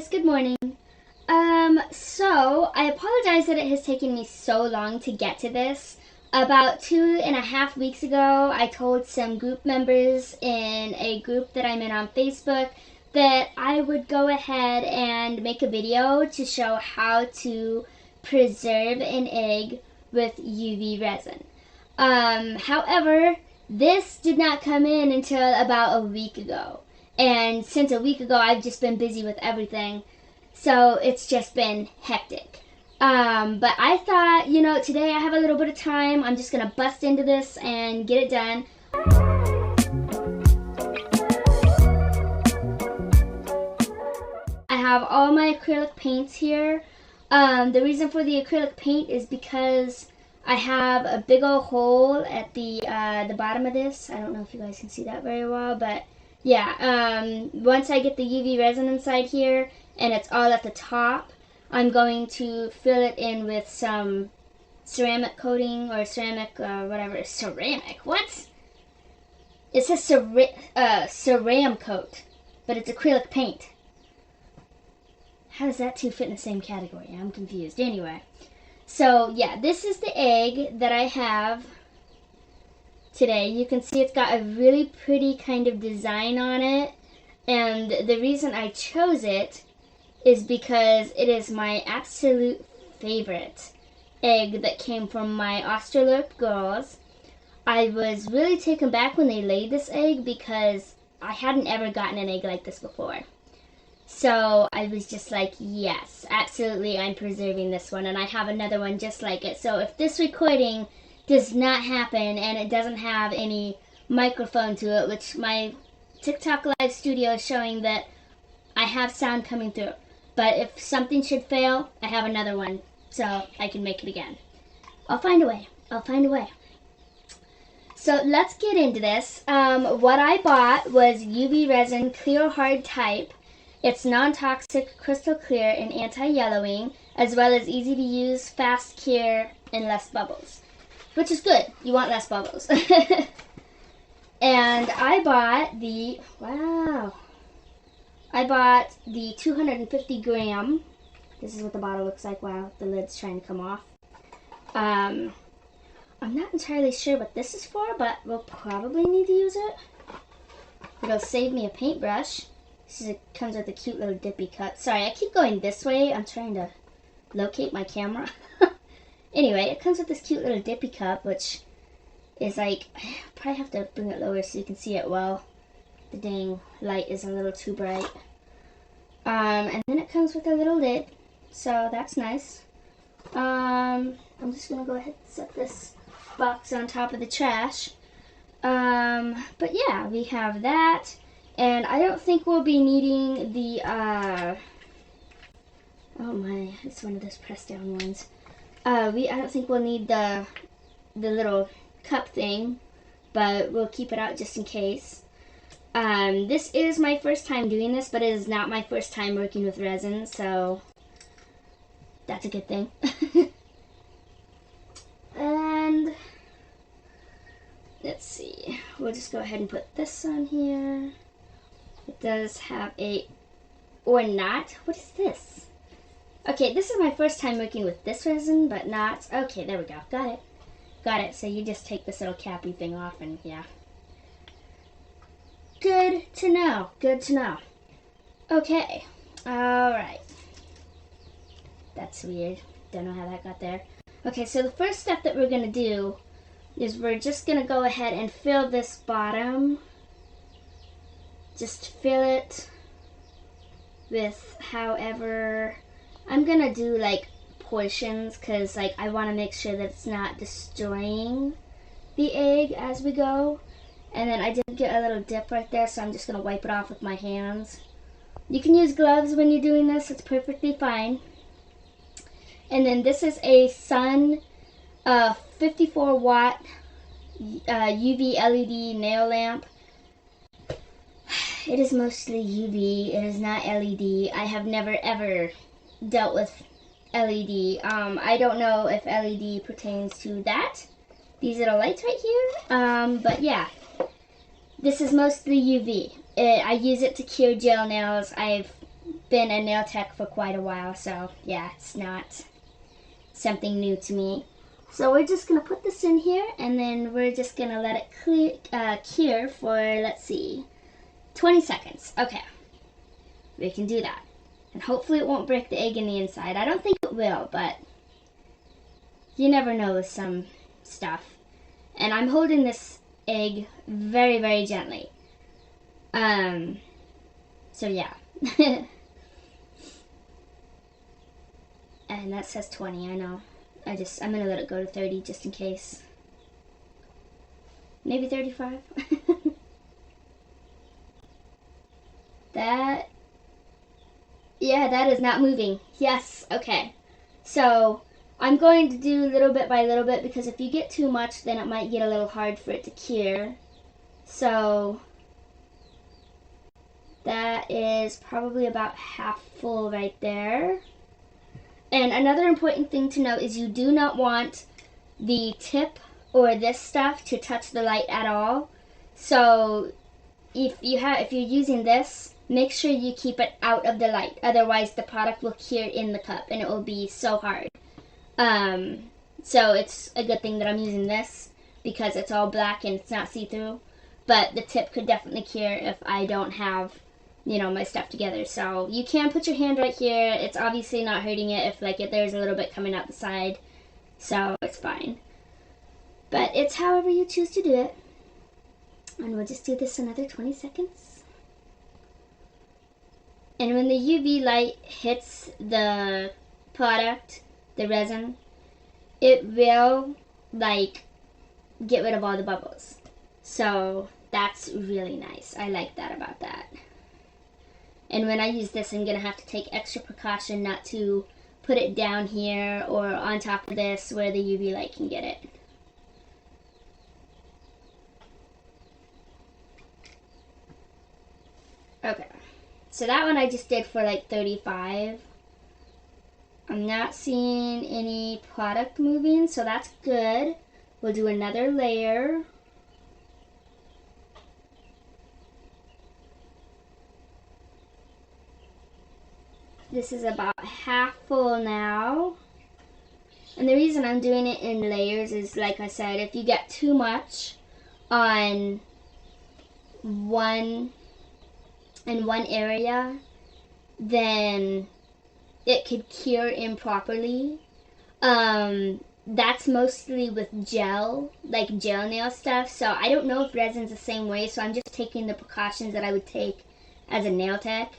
guys, good morning. So I apologize that it has taken me so long to get to this. About 2.5 weeks ago, I told some group members in a group that I'm in on Facebook that I would go ahead and make a video to show how to preserve an egg with UV resin. However, this did not come in until about a week ago. And since a week ago, I've just been busy with everything. So it's just been hectic. But I thought, today I have a little bit of time. I'm just going to bust into this and get it done. I have all my acrylic paints here. The reason for the acrylic paint is because I have a big old hole at the bottom of this. I don't know if you guys can see that very well, but yeah, once I get the UV resin inside here and it's all at the top, I'm going to fill it in with some ceramic coating or ceramic, ceramic, what? It says ceram coat, but it's acrylic paint. How does that two fit in the same category? I'm confused. Anyway, so yeah, this is the egg that I have today. You can see it's got a really pretty kind of design on it, and the reason I chose it is because it is my absolute favorite egg that came from my Australorp girls. I was really taken back when they laid this egg because I hadn't ever gotten an egg like this before. So I was just like, yes, absolutely, I'm preserving this one, and I have another one just like it. So if this recording does not happen and it doesn't have any microphone to it, which my TikTok live studio is showing that I have sound coming through, but if something should fail, I have another one so I can make it again. I'll find a way. So let's get into this. What I bought was UV resin clear hard type. It's non-toxic, crystal clear, and anti-yellowing, as well as easy to use, fast cure, and less bubbles. Which is good. You want less bubbles. And I bought the, I bought the 250 gram. This is what the bottle looks like. Wow, the lid's trying to come off. I'm not entirely sure what this is for, but we'll probably need to use it. It'll save me a paintbrush. It comes with a cute little dippy cup. Sorry, I keep going this way. I'm trying to locate my camera. Anyway, it comes with this cute little dippy cup, which is like, I probably have to bring it lower so you can see it well. The dang light is a little too bright. And then it comes with a little lid, so that's nice. I'm just going to go ahead and set this box on top of the trash. But yeah, we have that. And I don't think we'll be needing the, oh my, it's one of those press down ones. I don't think we'll need the little cup thing, but we'll keep it out just in case. This is my first time doing this, but it is not my first time working with resin, so that's a good thing. And let's see, we'll just go ahead and put this on here. It does have a, or not, what is this? Okay, this is my first time working with this resin, but not, okay, there we go, got it, so you just take this little cappy thing off and yeah. Good to know. Okay, alright. That's weird, don't know how that got there. Okay, so the first step that we're going to do is we're just going to go ahead and fill this bottom. Just fill it with however, I'm going to do like portions because like I want to make sure that it's not destroying the egg as we go. And then I did get a little dip right there, so I'm just going to wipe it off with my hands. You can use gloves when you're doing this, it's perfectly fine. And then this is a Sun 54 watt UV LED nail lamp. It is mostly UV, it is not LED. I have never ever dealt with LED. I don't know if LED pertains to that. These little lights right here. But yeah, this is mostly UV. I use it to cure gel nails. I've been a nail tech for quite a while, so yeah, it's not something new to me. So we're just going to put this in here, and then we're just going to let it cure for, let's see, 20 seconds. Okay, we can do that. And hopefully it won't break the egg in the inside. I don't think it will, but you never know with some stuff. And I'm holding this egg very, very gently. So yeah. And that says 20, I know. I'm gonna let it go to 30 just in case. Maybe 35. Yeah, that is not moving. Yes, okay. So I'm going to do little bit by little bit, because if you get too much, then it might get a little hard for it to cure. So that is probably about half full right there. And another important thing to note is you do not want the tip or this stuff to touch the light at all. So if you're using this, make sure you keep it out of the light. Otherwise the product will cure in the cup and it will be so hard. So it's a good thing that I'm using this because it's all black and it's not see-through. But the tip could definitely cure if I don't have, you know, my stuff together. So you can put your hand right here. It's obviously not hurting it if there's a little bit coming out the side. So it's fine. But it's however you choose to do it. And we'll just do this another 20 seconds. And when the UV light hits the product, the resin, it will get rid of all the bubbles. So that's really nice. I like that about that. And when I use this, I'm gonna have to take extra precaution not to put it down here or on top of this where the UV light can get it. Okay, so that one I just did for like 35. I'm not seeing any product moving, so that's good. We'll do another layer. This is about half full now. And the reason I'm doing it in layers is, like I said, if you get too much on one area, then it could cure improperly. That's mostly with gel, like gel nail stuff. So I don't know if resin's the same way, so I'm just taking the precautions that I would take as a nail tech.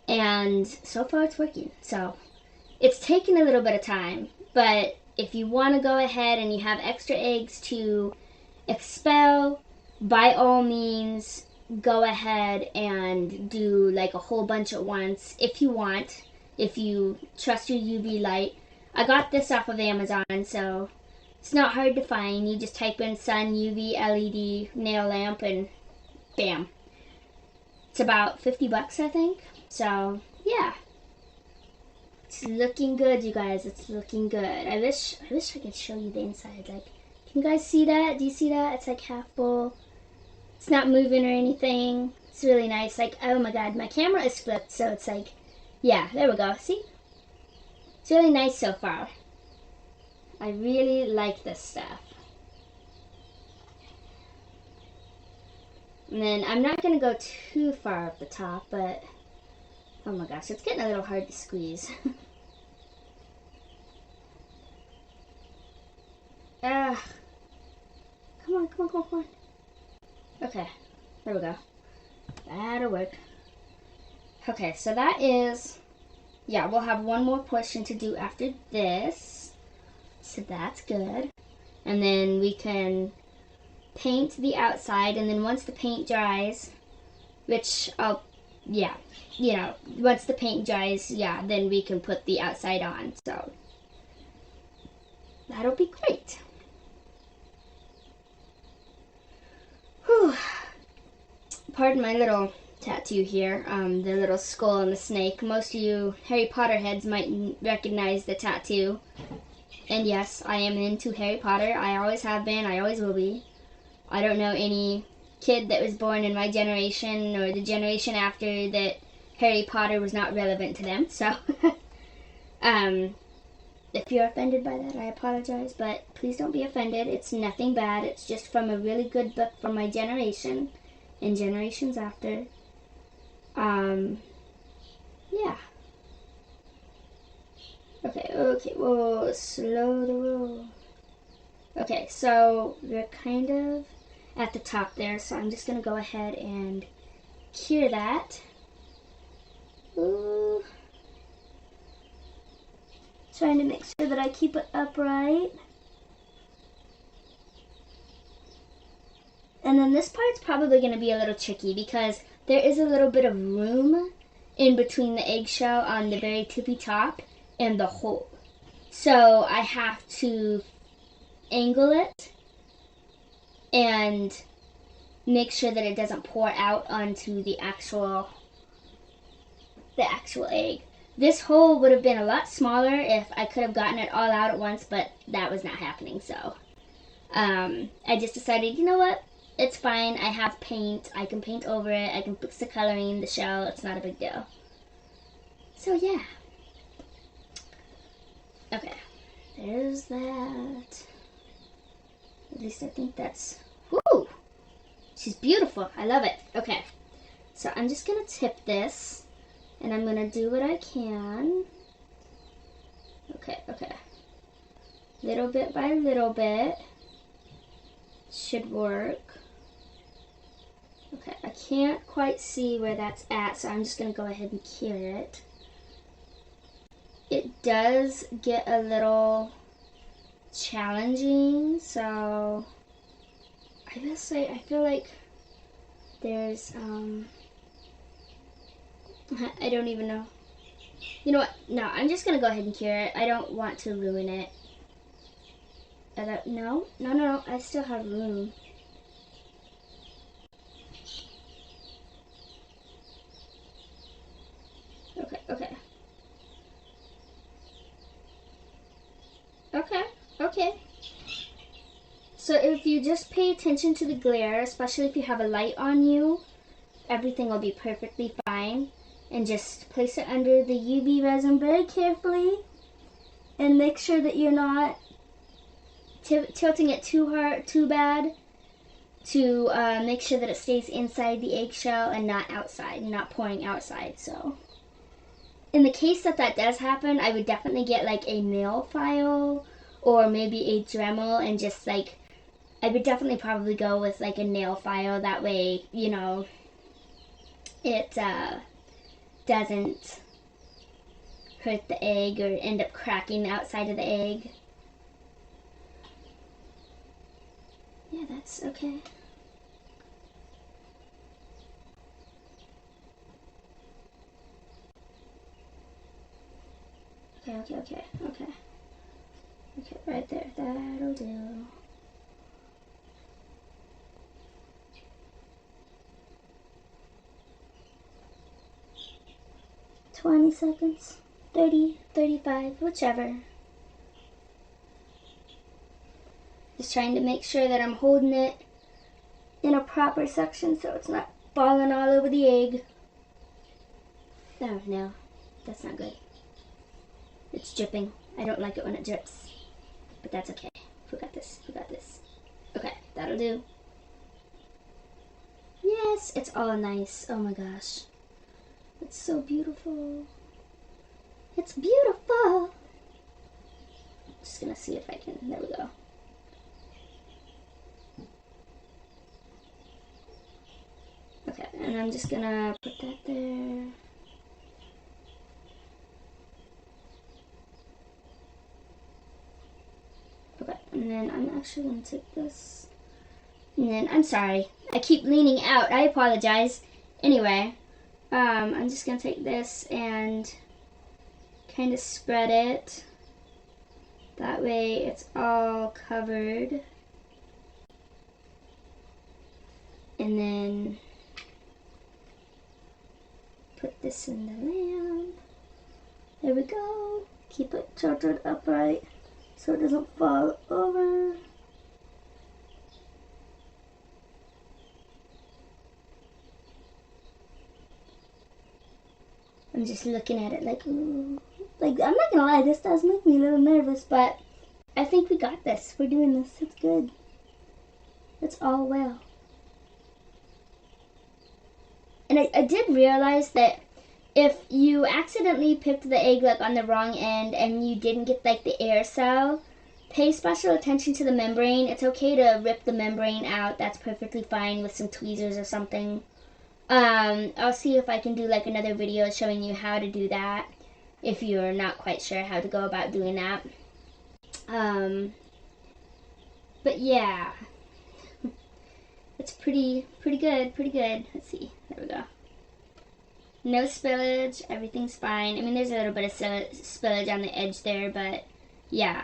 And so far it's working. So it's taking a little bit of time, but if you want to go ahead and you have extra eggs to expel, by all means go ahead and do like a whole bunch at once if you want, if you trust your UV light. I got this off of Amazon, so it's not hard to find. You just type in sun UV LED nail lamp and bam. It's about 50 bucks, I think. So yeah, it's looking good, you guys. It's looking good. I wish I could show you the inside. Like, can you guys see that? Do you see that? It's like half full. It's not moving or anything. It's really nice. Like, oh my god, my camera is flipped, so it's like, yeah, there we go. See? It's really nice so far. I really like this stuff. And then I'm not going to go too far up the top, but oh my gosh, it's getting a little hard to squeeze. Come on, come on, come on, come on. Okay, there we go. That'll work. Okay, so that is, yeah, we'll have one more portion to do after this. So that's good. And then we can paint the outside, and then once the paint dries, which I'll, yeah, you know, once the paint dries, yeah, then we can put the outside on. So that'll be great. Whew. Pardon my little tattoo here, the little skull and the snake. Most of you Harry Potter heads might recognize the tattoo. And yes, I am into Harry Potter. I always have been, I always will be. I don't know any kid that was born in my generation or the generation after that Harry Potter was not relevant to them. So, if you're offended by that, I apologize, but please don't be offended. It's nothing bad. It's just from a really good book from my generation and generations after. Yeah. Okay, whoa, slow the roll. Okay, so we're kind of at the top there, so I'm just gonna go ahead and cure that. Ooh. Trying to make sure that I keep it upright. And then this part's probably going to be a little tricky because there is a little bit of room in between the eggshell on the very tippy top and the hole. So I have to angle it and make sure that it doesn't pour out onto the actual egg. This hole would have been a lot smaller if I could have gotten it all out at once, but that was not happening. So I just decided, you know what? It's fine. I have paint. I can paint over it. I can fix the coloring, the shell. It's not a big deal. So yeah. Okay. There's that. At least I think that's... Woo! She's beautiful. I love it. Okay. So I'm just going to tip this. And I'm going to do what I can. Okay. Little bit by little bit. Should work. Okay, I can't quite see where that's at, so I'm just going to go ahead and cure it. It does get a little challenging, so I will say I feel like there's, I don't even know. You know what? No, I'm just going to go ahead and cure it. I don't want to ruin it. No, I still have room. Okay. So if you just pay attention to the glare, especially if you have a light on you, everything will be perfectly fine. And just place it under the UV resin very carefully. And make sure that you're not tilting it too hard, too bad, to make sure that it stays inside the eggshell and not outside, not pouring outside. So in the case that does happen, I would definitely get like a nail file or maybe a Dremel and just like, I would definitely probably go with like a nail file. That way, you know, it doesn't hurt the egg or end up cracking the outside of the egg. Yeah, that's okay. Okay, right there. That'll do. $20 seconds, 30, 35, whichever. Just trying to make sure that I'm holding it in a proper section so it's not falling all over the egg. Oh no, that's not good. It's dripping. I don't like it when it drips. But that's okay. Who got this? Okay, that'll do. Yes, it's all nice. Oh my gosh. It's so beautiful. It's beautiful. Just gonna see if I can. There we go. Okay, and I'm just gonna put that there. Okay, and then I'm actually gonna take this. And then, I'm sorry, I keep leaning out. I apologize. Anyway, I'm just gonna take this and kind of spread it. That way it's all covered. And then put this in the lamp. There we go. Keep it tilted upright so it doesn't fall over. I'm just looking at it like, ooh. Like, I'm not gonna lie, this does make me a little nervous, but I think we got this. We're doing this. It's good. It's all well. And I did realize that if you accidentally picked the egg like on the wrong end and you didn't get like the air cell, pay special attention to the membrane. It's okay to rip the membrane out. That's perfectly fine with some tweezers or something. I'll see if I can do like another video showing you how to do that if you're not quite sure how to go about doing that. But yeah, it's pretty good, Let's see, there we go. No spillage, everything's fine. I mean, there's a little bit of spillage on the edge there, but yeah,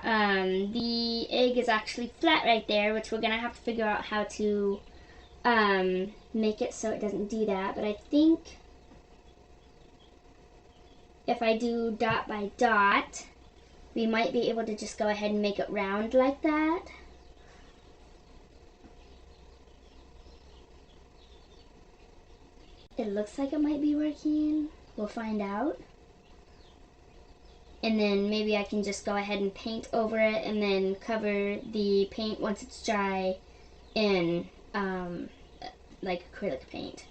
the egg is actually flat right there, which we're gonna have to figure out how to make it so it doesn't do that. But I think if I do dot by dot, we might be able to just go ahead and make it round like that. It looks like it might be working. We'll find out. And then maybe I can just go ahead and paint over it and then cover the paint once it's dry in like acrylic paint.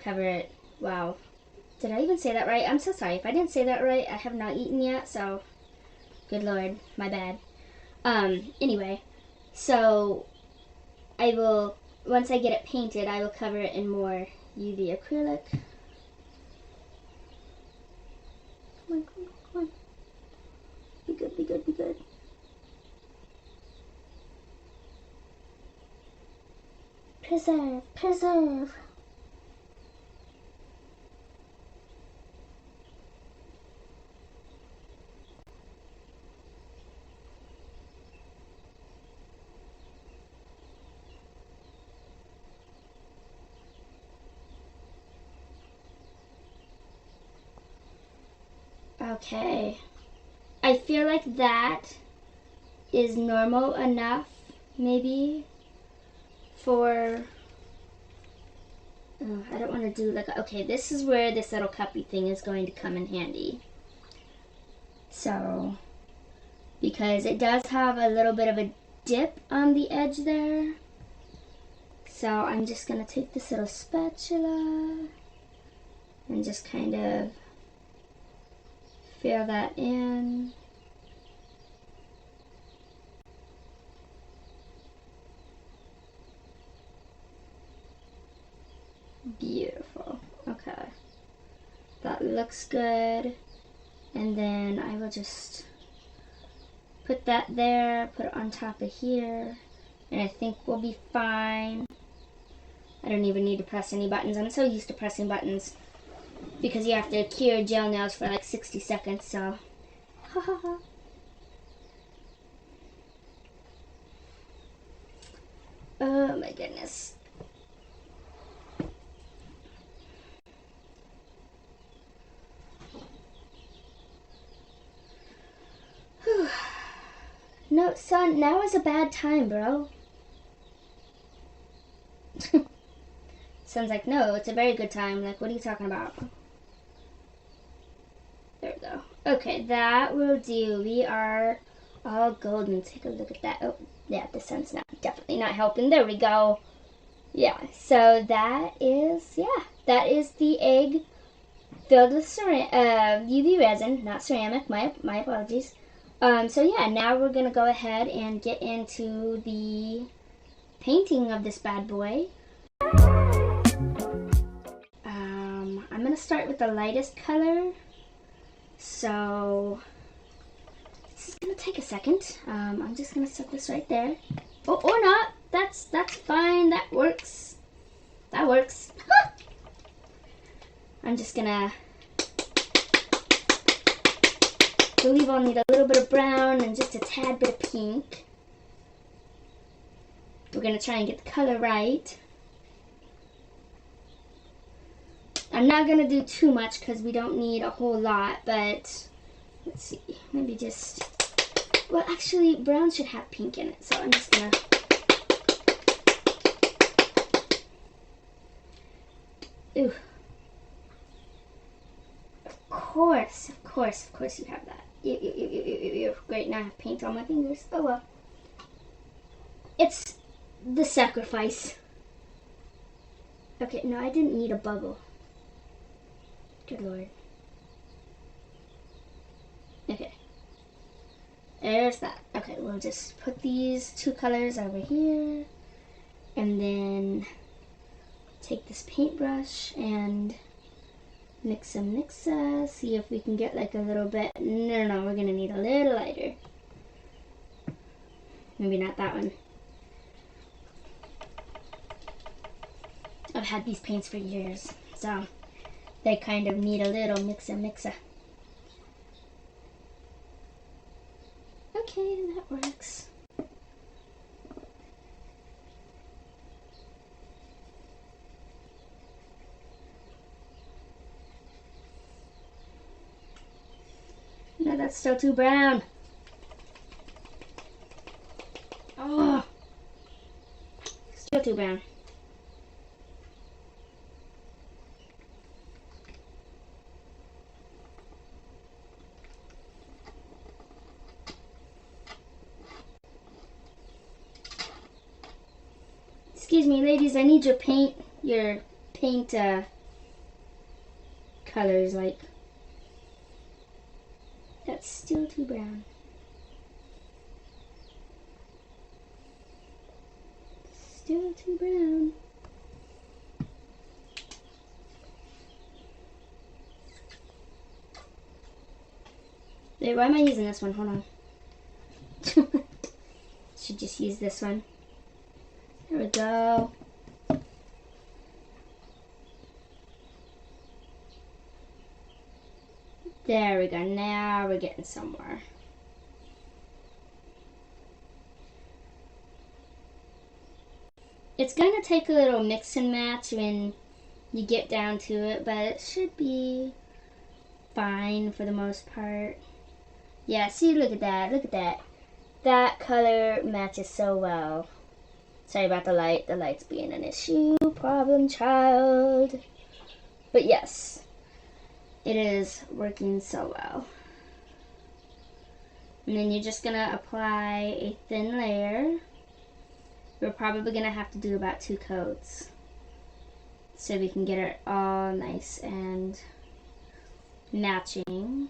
Cover it. Wow. Did I even say that right? I'm so sorry. If I didn't say that right, I have not eaten yet, so good Lord, my bad. Anyway, so I will, once I get it painted, I will cover it in more UV acrylic. Come on, come on, come on. Be good, be good, be good. Preserve, preserve. Okay, I feel like that is normal enough, maybe, for, I don't want to do like, okay, this is where this little cuppy thing is going to come in handy. So, because it does have a little bit of a dip on the edge there. So I'm just going to take this little spatula and just kind of fill that in. Beautiful. Okay. That looks good. And then I will just put that there, put it on top of here, and I think we'll be fine. I don't even need to press any buttons. I'm so used to pressing buttons because you have to cure gel nails for like 60 seconds, so ha ha ha. Oh my goodness. Whew. No, son, now is a bad time, bro. Son's like, no, it's a very good time. Like, what are you talking about? There we go. Okay, that will do. We are all golden. Take a look at that. Oh, yeah, the sun's definitely not helping. There we go. Yeah, so that is, yeah, that is the egg filled with UV resin, not ceramic. My apologies. So yeah, now we're gonna go ahead and get into the painting of this bad boy. I'm gonna start with the lightest color. So this is gonna take a second. I'm just gonna set this right there. Oh, or not. That's fine. That works. That works. I'm just gonna. I believe I'll need a little bit of brown and just a tad bit of pink. We're gonna try and get the color right. I'm not gonna do too much because we don't need a whole lot, but let's see, maybe just, well, actually brown should have pink in it, so I'm just gonna, ooh. course, of course you have that. You're great. Now I have paint on my fingers. Oh well. It's the sacrifice. Okay, no, I didn't need a bubble. Good lord. Okay. There's that. Okay, we'll just put these two colors over here. And then take this paintbrush and mix, see if we can get like a little bit. No, we're gonna need a little lighter. Maybe not that one. I've had these paints for years, so they kind of need a little mix. Okay, that works. No, that's still too brown. Oh, still too brown. Excuse me, ladies, I need your paint colors, like, that's still too brown. Still too brown. Wait, why am I using this one? Hold on. Should just use this one. There we go. There we go. Now we're getting somewhere. It's going to take a little mix and match when you get down to it, but it should be fine for the most part. Yeah, see, look at that. Look at that. That color matches so well. Sorry about the light. The light's being an issue. Problem child. But yes, it is working so well. And then you're just going to apply a thin layer. We're probably going to have to do about 2 coats so we can get it all nice and matching.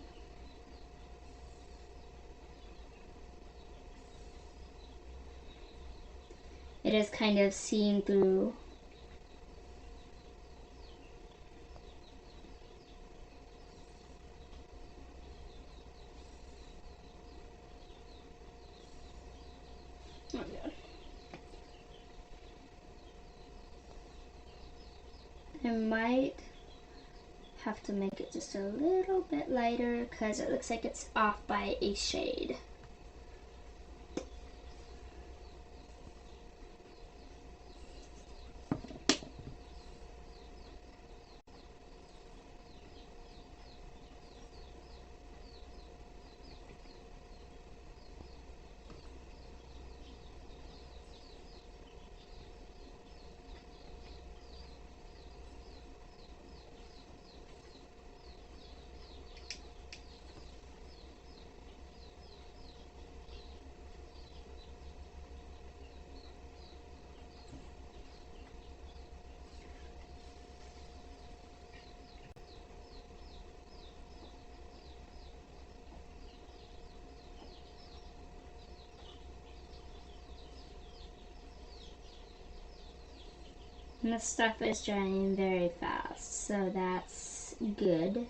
It is kind of seeing through. Oh God. I might have to make it just a little bit lighter because it looks like it's off by a shade. And this stuff is drying very fast, so that's good.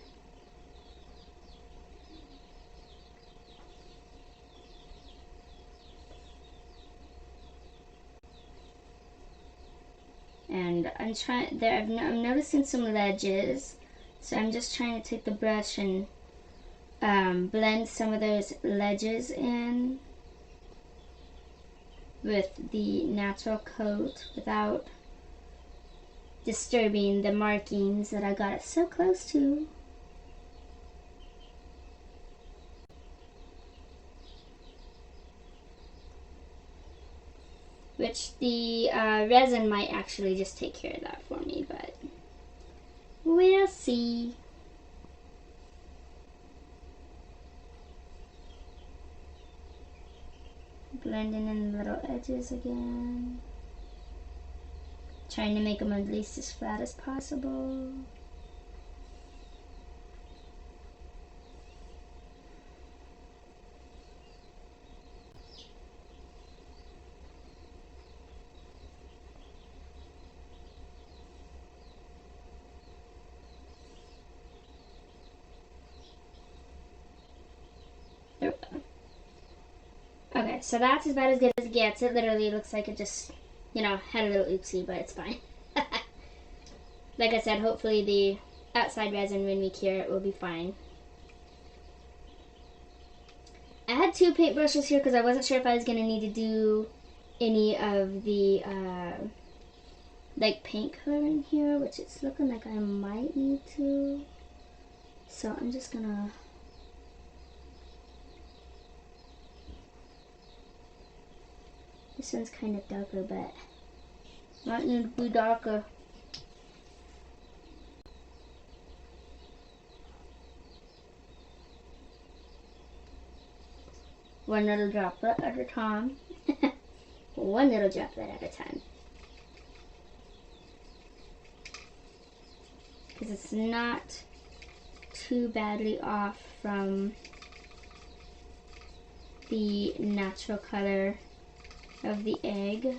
And I'm noticing some ledges, so I'm just trying to take the brush and blend some of those ledges in with the natural coat without disturbing the markings that I got it so close to. Which the resin might actually just take care of that for me, but we'll see. Blending in the little edges again. Trying to make them at least as flat as possible. There we go. Okay, so that's about as good as it gets. It literally looks like it just, you know, had a little oopsie, but it's fine. Like I said, hopefully the outside resin, when we cure it, will be fine. I had two paintbrushes here because I wasn't sure if I was going to need to do any of the like paint coloring here, which it's looking like I might need to. So I'm just going to... This one's kind of darker, but might need to be darker. One little droplet at a time. One little droplet at a time. Because it's not too badly off from the natural color of the egg.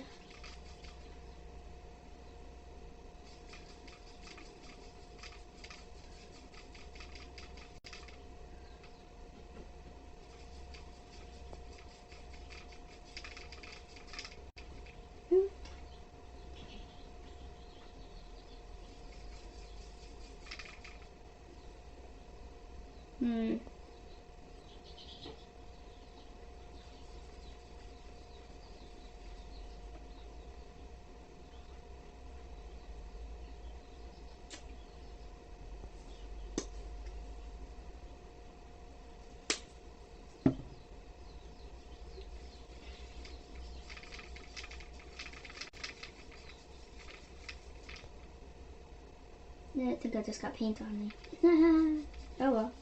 I think I just got paint on me. Oh well.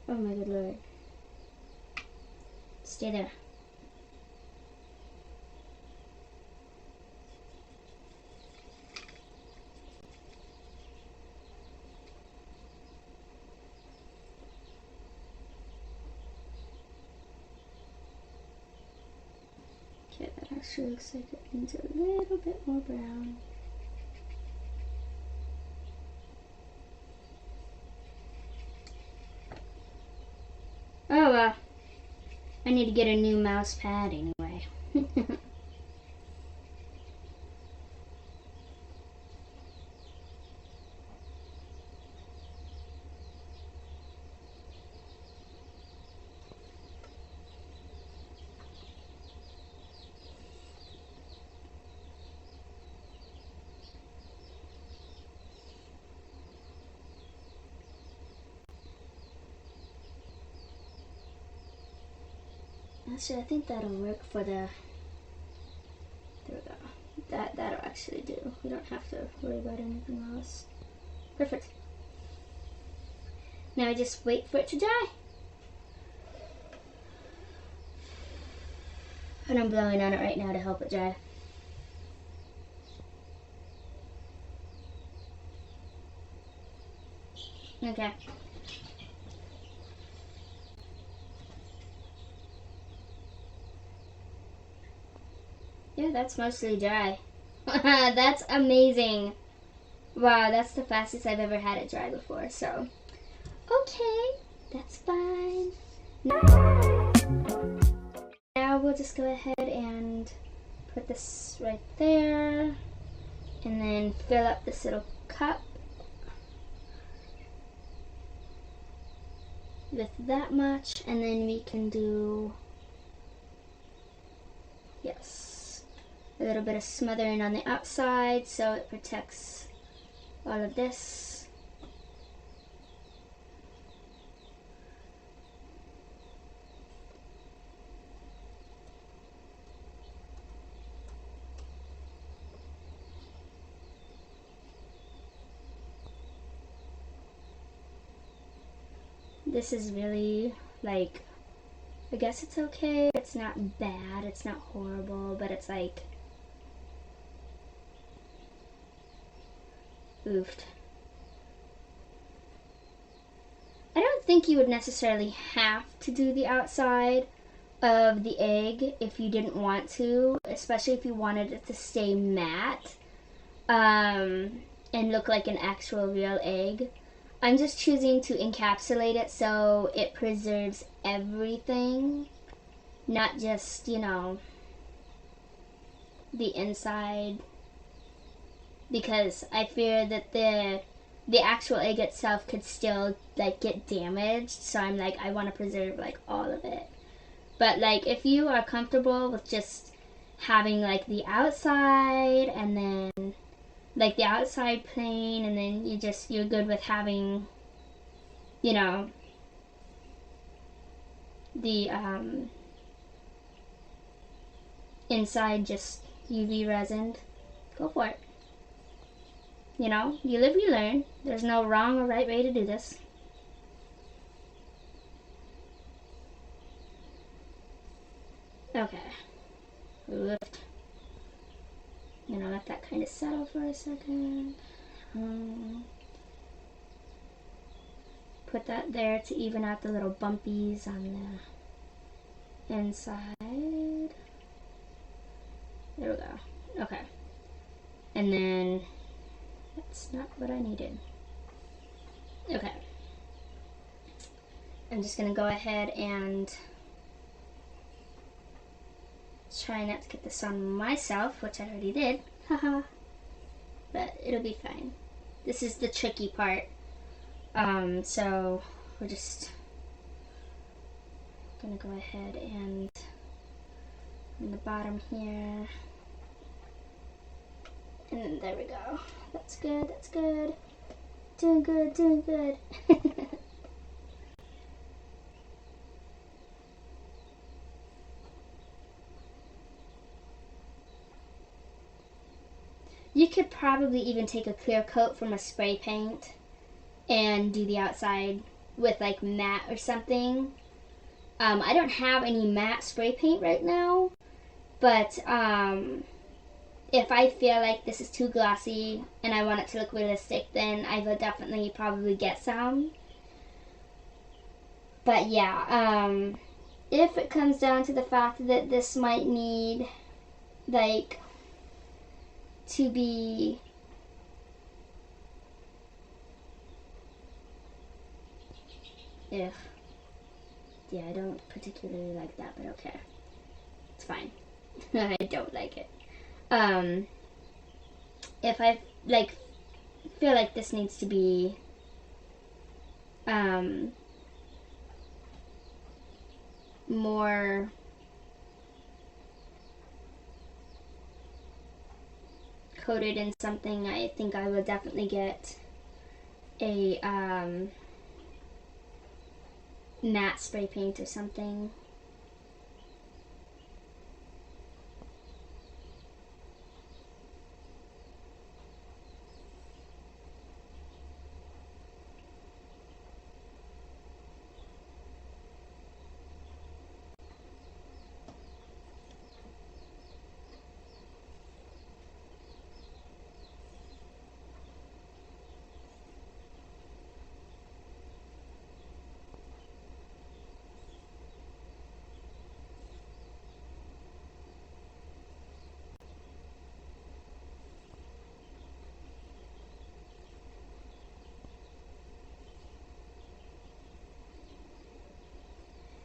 Oh my good lord. Stay there. Okay, that actually looks like it needs a little bit more brown. Oh well. I need to get a new mouse pad anyway. Actually, I think that'll work for the... There we go. That'll actually do. We don't have to worry about anything else. Perfect. Now I just wait for it to dry. And I'm blowing on it right now to help it dry. Okay. Yeah, that's mostly dry. That's amazing. Wow, that's the fastest I've ever had it dry before, so. Okay, that's fine. Now we'll just go ahead and put this right there. And then fill up this little cup with that much. And then we can do, yes, a little bit of smothering on the outside so it protects all of this. this is really, like, I guess it's okay. It's not bad. It's not horrible, but it's like, oofed. I don't think you would necessarily have to do the outside of the egg if you didn't want to, especially if you wanted it to stay matte and look like an actual real egg. I'm just choosing to encapsulate it so it preserves everything, not just, you know, the inside, because I fear that the actual egg itself could still, like, get damaged. So I'm like, I want to preserve, like, all of it. But, like, if you are comfortable with just having, like, the outside and then, like, the outside plain, and then you're good with having, you know, the inside just UV resined, go for it. You know, you live, you learn. There's no wrong or right way to do this. Okay. Lift. You know, let that kind of settle for a second. Put that there to even out the little bumpies on the inside. There we go. Okay. And then, that's not what I needed. Okay. I'm just going to go ahead and try not to get this on myself, which I already did. Haha. But it'll be fine. This is the tricky part. So we're just gonna go ahead and in the bottom here. And there we go. That's good, that's good. Doing good, doing good. You could probably even take a clear coat from a spray paint and do the outside with, like, matte or something. I don't have any matte spray paint right now, but if I feel like this is too glossy and I want it to look realistic, then I will definitely probably get some. But yeah, if it comes down to the fact that this might need, like, to be yeah, I don't particularly like that, but okay, it's fine. I don't like it. If I, like, feel like this needs to be more coated in something, I think I will definitely get a matte spray paint or something.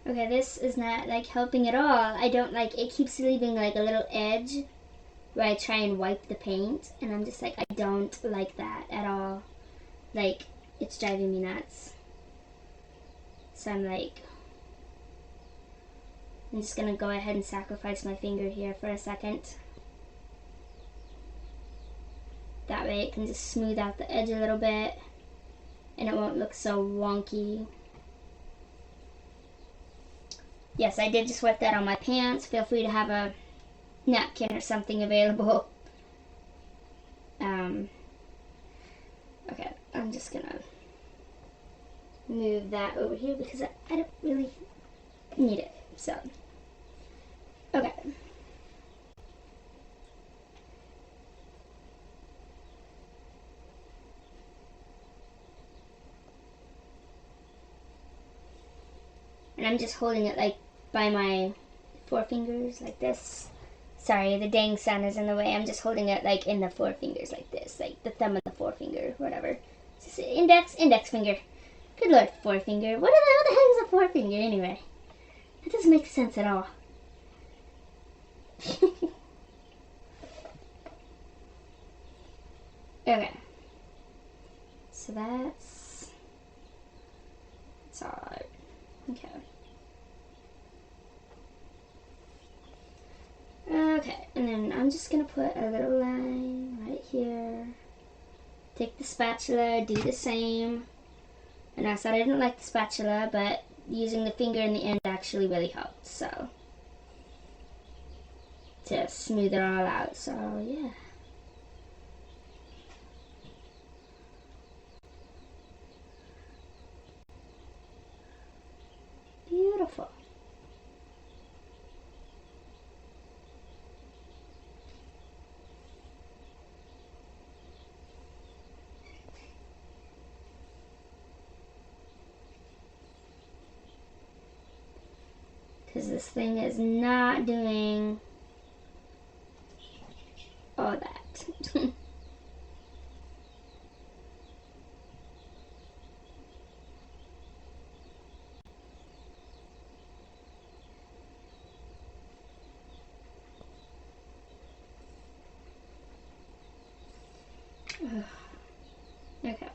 Okay, this is not, like, helping at all. I don't like, it keeps leaving, like, a little edge where I try and wipe the paint, and I'm just like, I don't like that at all. Like, it's driving me nuts. So I'm like, I'm just gonna go ahead and sacrifice my finger here for a second. That way it can just smooth out the edge a little bit, and it won't look so wonky. Yes, I did just wipe that on my pants. Feel free to have a napkin or something available. Okay, I'm just gonna move that over here because I don't really need it. So, okay. And I'm just holding it like by my forefingers like this. Sorry, the dang sun is in the way. I'm just holding it like in the forefingers like this, like the thumb of the forefinger, whatever. Index finger. Good lord, forefinger. What the heck is a forefinger anyway? That doesn't make sense at all. Okay. So that's odd. Okay. Okay, and then I'm just gonna put a little line right here. Take the spatula, do the same. And I said I didn't like the spatula, but using the finger in the end actually really helped, so. To smooth it all out, so yeah. Beautiful. Because this thing is not doing all that. Okay.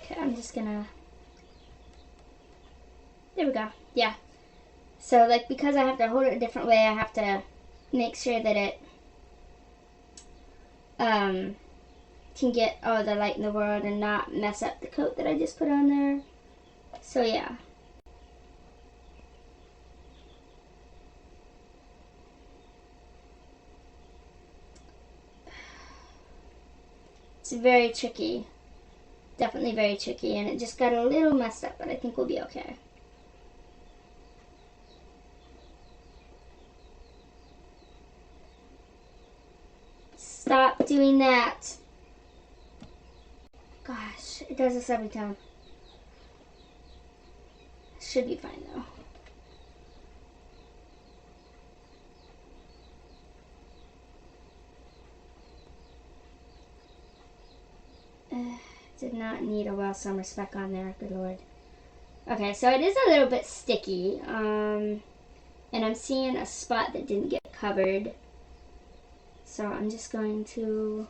Okay, I'm just gonna, there we go, yeah. So like, because I have to hold it a different way, I have to make sure that it can get all the light in the world and not mess up the coat that I just put on there. So yeah. It's very tricky. Definitely very tricky, and it just got a little messed up, but I think we'll be okay. Stop doing that. Gosh, it does this every time. Should be fine though. Did not need a well summer speck on there, good lord. Okay, so it is a little bit sticky, and I'm seeing a spot that didn't get covered. So I'm just going to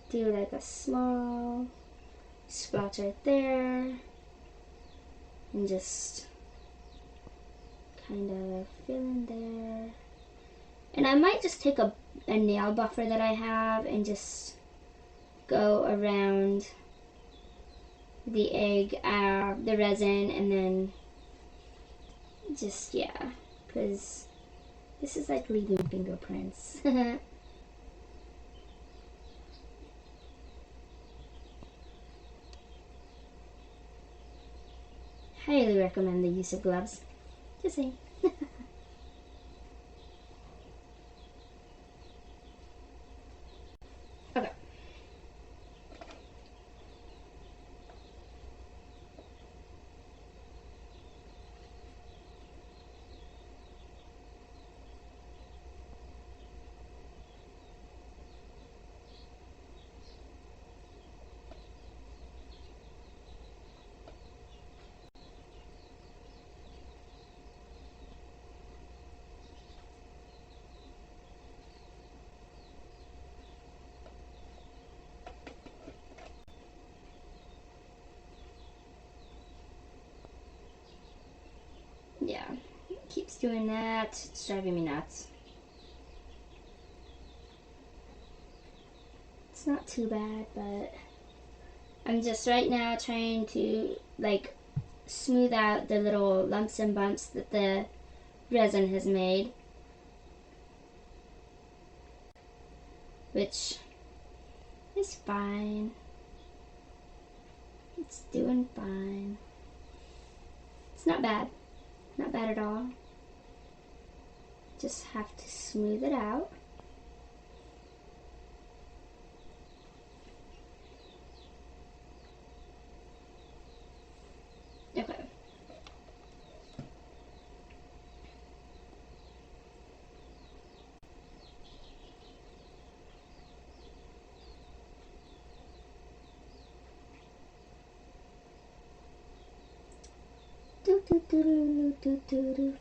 do like a small splotch right there, and just kind of fill in there. And I might just take a nail buffer that I have and just go around the egg, the resin, and then just, yeah, because this is like leaving fingerprints. Highly recommend the use of gloves. Just saying. Okay. it's doing that. It's driving me nuts. It's not too bad, but I'm just right now trying to like smooth out the little lumps and bumps that the resin has made, which is fine. It's doing fine. It's not bad. Not bad at all. Just have to smooth it out. Okay. Do, do, do, do, do, do, do.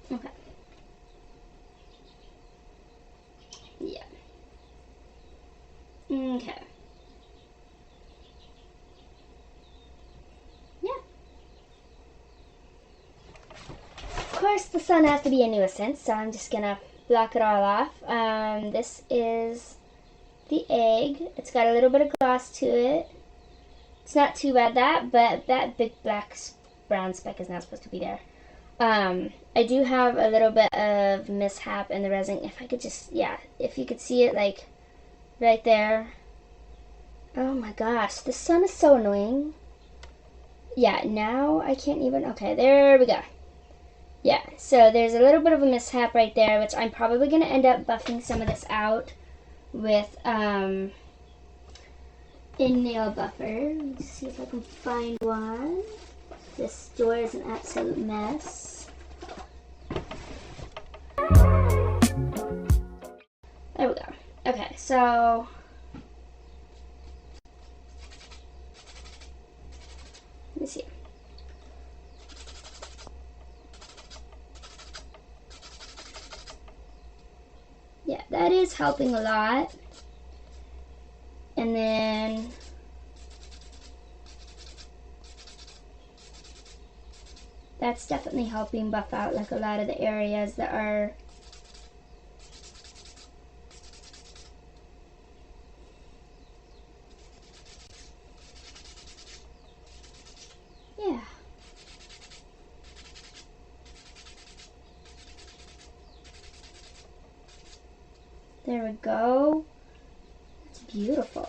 Okay. Yeah. Okay. Yeah. Of course, the sun has to be a nuisance, so I'm just gonna block it all off. This is the egg. It's got a little bit of gloss to it. It's not too bad but that big black brown speck is not supposed to be there. I do have a little bit of mishap in the resin. If I could just, yeah, if you could see it like right there. Oh my gosh, the sun is so annoying. Yeah, now I can't even, okay, there we go. Yeah, so there's a little bit of a mishap right there, which I'm probably going to end up buffing some of this out with a nail buffer. Let me see if I can find one. This door is an absolute mess. There we go. Okay, so let me see. Yeah, that is helping a lot. And then that's definitely helping buff out like a lot of the areas that are yeah. There we go. It's beautiful.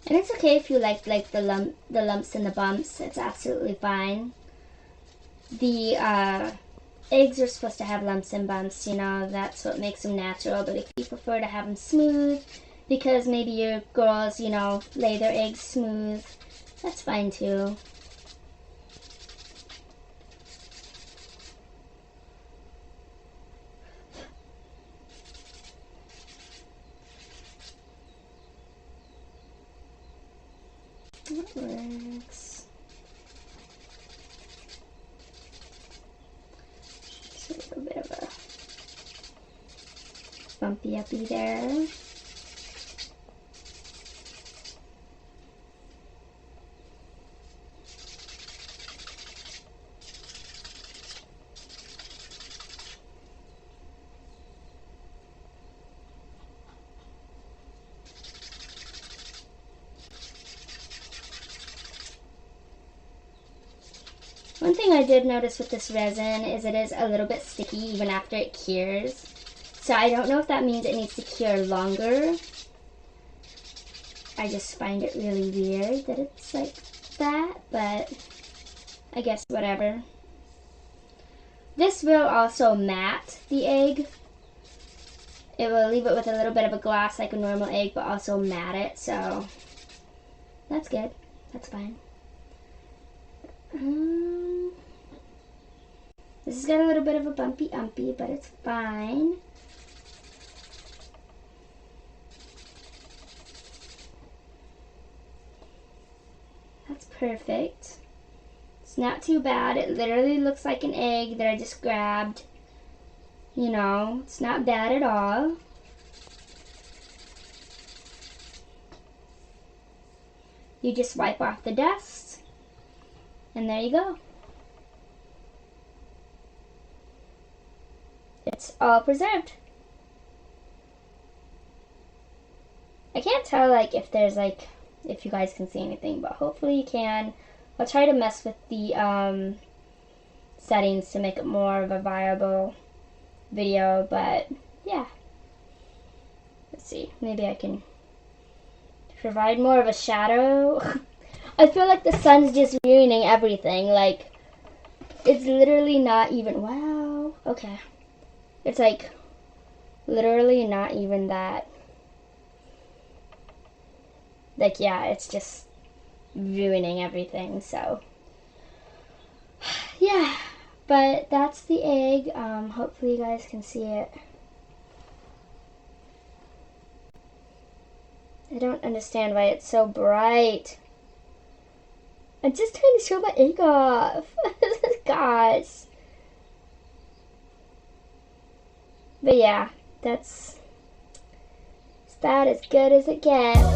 And it's okay if you like the lumps and the bumps. It's absolutely fine. The eggs are supposed to have lumps and bumps, you know, that's what makes them natural. But if you prefer to have them smooth, because maybe your girls, you know, lay their eggs smooth, that's fine too. That works. Just a little bit of a bumpy uppy there. One thing I did notice with this resin is it is a little bit sticky even after it cures. So I don't know if that means it needs to cure longer. I just find it really weird that it's like that, but I guess whatever. This will also mat the egg. It will leave it with a little bit of a gloss like a normal egg, but also mat it, so that's good. That's fine. This has got a little bit of a bumpy umpy, but it's fine. That's perfect. It's not too bad. It literally looks like an egg that I just grabbed. You know, it's not bad at all. You just wipe off the dust, and there you go. It's all preserved. I can't tell like if there's like, if you guys can see anything, but hopefully you can. I'll try to mess with the settings to make it more of a viable video, but yeah. Let's see, maybe I can provide more of a shadow. I feel like the sun's just ruining everything. Like, it's literally not even, wow, okay. It's like literally not even that. Like, yeah, it's just ruining everything, so yeah. But that's the egg. Hopefully you guys can see it. I don't understand why it's so bright. I'm just trying to show my egg off. Gosh. But yeah, that's about as good as it gets.